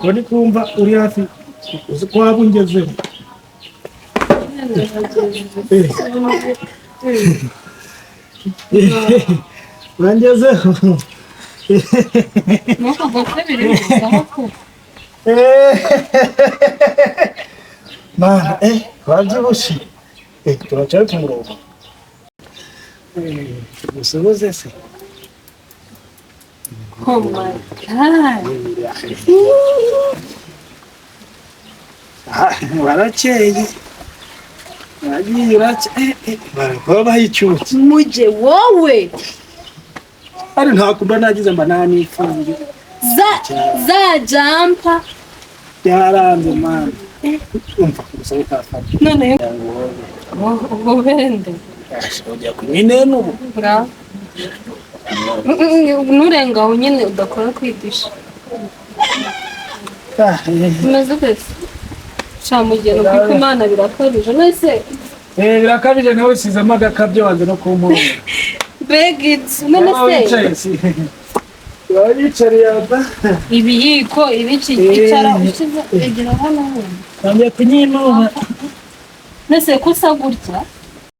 uri kumva uri hafi uzi ko waba ungezeho urangezeho nuko gose biri bizaho ko mana wabyibushye turacyari ku murongo gusubize se oh my god barakeye bagiye barakora bayicyutse muje wowe ari ntakuba nagize mba nanifunge za jampa yaranze mana umva gusa ukafata none ubwo bende ujya kunyine n'ubu nurengaho nyine udakora kwidisha umeze kwese camugeno kuko imana birakabije nese birakabije nawe sizamo agakabyo wanze no kumpura begit none se yicariye aba ibiyiko ibiki icara ushize egera hano ngiye kunyinuma nese kusa gutya